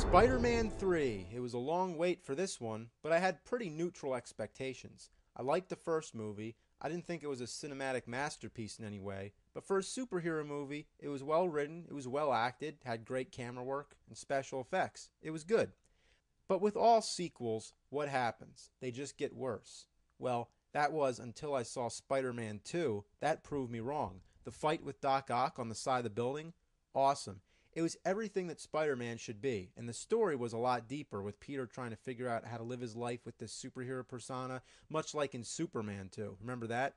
Spider-Man 3. It was a long wait for this one, but I had pretty neutral expectations. I liked the first movie. I didn't think it was a cinematic masterpiece in any way, but for a superhero movie, it was well written, it was well acted, had great camera work, and special effects. It was good. But with all sequels, what happens? They just get worse. Well, that was until I saw Spider-Man 2. That proved me wrong. The fight with Doc Ock on the side of the building? Awesome. It was everything that Spider-Man should be, and the story was a lot deeper, with Peter trying to figure out how to live his life with this superhero persona, much like in Superman 2. Remember that?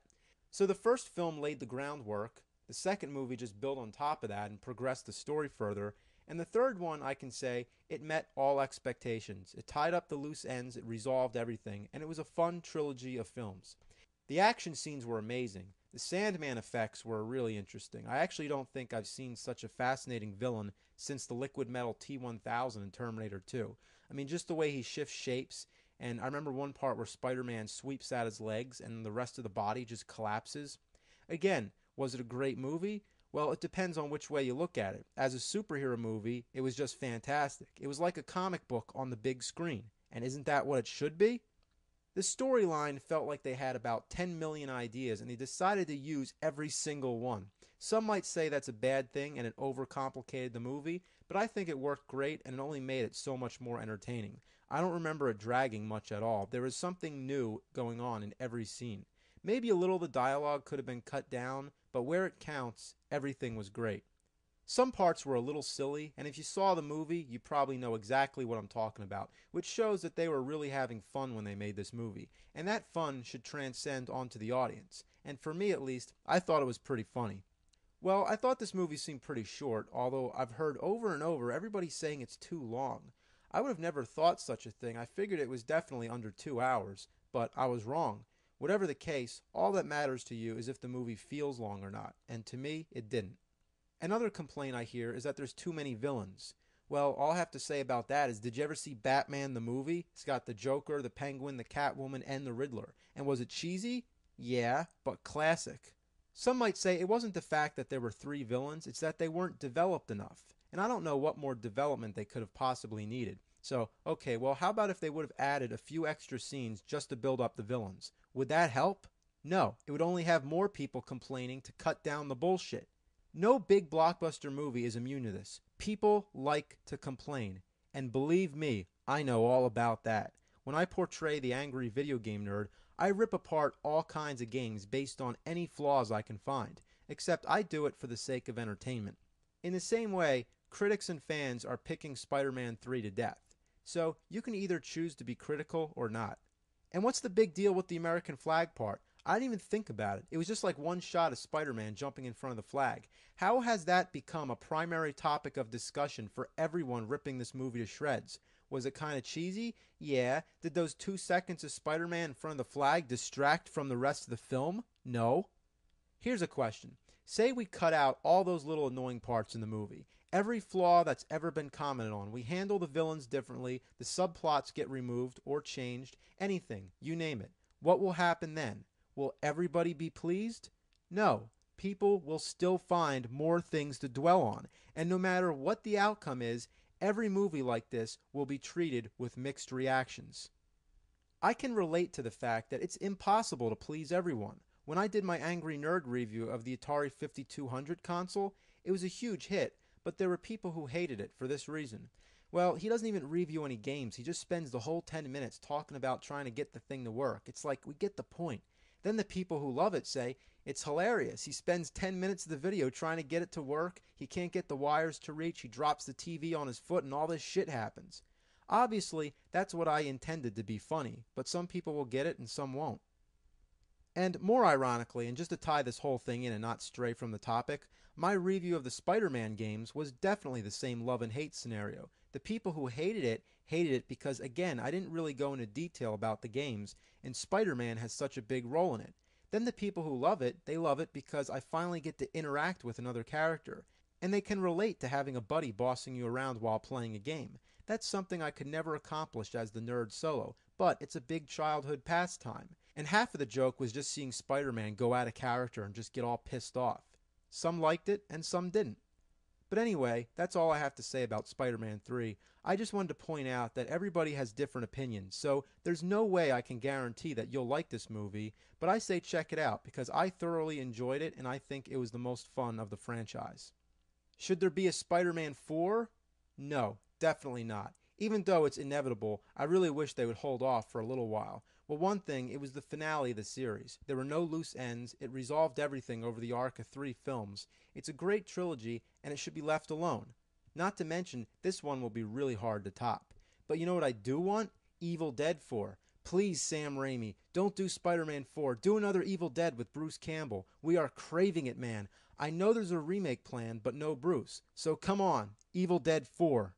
So the first film laid the groundwork, the second movie just built on top of that and progressed the story further, and the third one, I can say, it met all expectations. It tied up the loose ends, it resolved everything, and it was a fun trilogy of films. The action scenes were amazing. The Sandman effects were really interesting. I actually don't think I've seen such a fascinating villain since the liquid metal T-1000 in Terminator 2. I mean, just the way he shifts shapes, and I remember one part where Spider-Man sweeps out his legs and the rest of the body just collapses. Again, was it a great movie? Well, it depends on which way you look at it. As a superhero movie, it was just fantastic. It was like a comic book on the big screen. And isn't that what it should be? The storyline felt like they had about 10 million ideas and they decided to use every single one. Some might say that's a bad thing and it overcomplicated the movie, but I think it worked great and it only made it so much more entertaining. I don't remember it dragging much at all. There was something new going on in every scene. Maybe a little of the dialogue could have been cut down, but where it counts, everything was great. Some parts were a little silly, and if you saw the movie, you probably know exactly what I'm talking about, which shows that they were really having fun when they made this movie, and that fun should transcend onto the audience, and for me at least, I thought it was pretty funny. Well, I thought this movie seemed pretty short, although I've heard over and over everybody saying it's too long. I would have never thought such a thing. I figured it was definitely under 2 hours, but I was wrong. Whatever the case, all that matters to you is if the movie feels long or not, and to me, it didn't. Another complaint I hear is that there's too many villains. Well, all I have to say about that is, did you ever see Batman the movie? It's got the Joker, the Penguin, the Catwoman, and the Riddler. And was it cheesy? Yeah, but classic. Some might say it wasn't the fact that there were 3 villains, it's that they weren't developed enough. And I don't know what more development they could have possibly needed. So, okay, well, how about if they would have added a few extra scenes just to build up the villains? Would that help? No, it would only have more people complaining to cut down the bullshit. No big blockbuster movie is immune to this. People like to complain. And believe me, I know all about that. When I portray the angry video game nerd, I rip apart all kinds of games based on any flaws I can find. Except I do it for the sake of entertainment. In the same way, critics and fans are picking Spider-Man 3 to death. So you can either choose to be critical or not. And what's the big deal with the American flag part? I didn't even think about it. It was just like one shot of Spider-Man jumping in front of the flag. How has that become a primary topic of discussion for everyone ripping this movie to shreds? Was it kind of cheesy? Yeah. Did those 2 seconds of Spider-Man in front of the flag distract from the rest of the film? No. Here's a question. Say we cut out all those little annoying parts in the movie. Every flaw that's ever been commented on. We handle the villains differently. The subplots get removed or changed. Anything. You name it. What will happen then? Will everybody be pleased? No. People will still find more things to dwell on. And no matter what the outcome is, every movie like this will be treated with mixed reactions. I can relate to the fact that it's impossible to please everyone. When I did my Angry Nerd review of the Atari 5200 console, it was a huge hit, but there were people who hated it for this reason. Well, he doesn't even review any games. He just spends the whole 10 minutes talking about trying to get the thing to work. It's like, we get the point. Then the people who love it say, it's hilarious. He spends 10 minutes of the video trying to get it to work. He can't get the wires to reach. He drops the TV on his foot and all this shit happens. Obviously, that's what I intended to be funny, but some people will get it and some won't. And more ironically, and just to tie this whole thing in and not stray from the topic, my review of the Spider-Man games was definitely the same love and hate scenario. The people who hated it because, again, I didn't really go into detail about the games, and Spider-Man has such a big role in it. Then the people who love it, they love it because I finally get to interact with another character, and they can relate to having a buddy bossing you around while playing a game. That's something I could never accomplish as the nerd solo, but it's a big childhood pastime. And half of the joke was just seeing Spider-Man go out of character and just get all pissed off. Some liked it and some didn't. But anyway, that's all I have to say about Spider-Man 3. I just wanted to point out that everybody has different opinions, so there's no way I can guarantee that you'll like this movie, but I say check it out because I thoroughly enjoyed it and I think it was the most fun of the franchise. Should there be a Spider-Man 4? No, definitely not. Even though it's inevitable, I really wish they would hold off for a little while. Well, one thing, it was the finale of the series. There were no loose ends, it resolved everything over the arc of 3 films. It's a great trilogy, and it should be left alone. Not to mention, this one will be really hard to top. But you know what I do want? Evil Dead 4. Please, Sam Raimi, don't do Spider-Man 4. Do another Evil Dead with Bruce Campbell. We are craving it, man. I know there's a remake planned, but no Bruce. So come on, Evil Dead 4.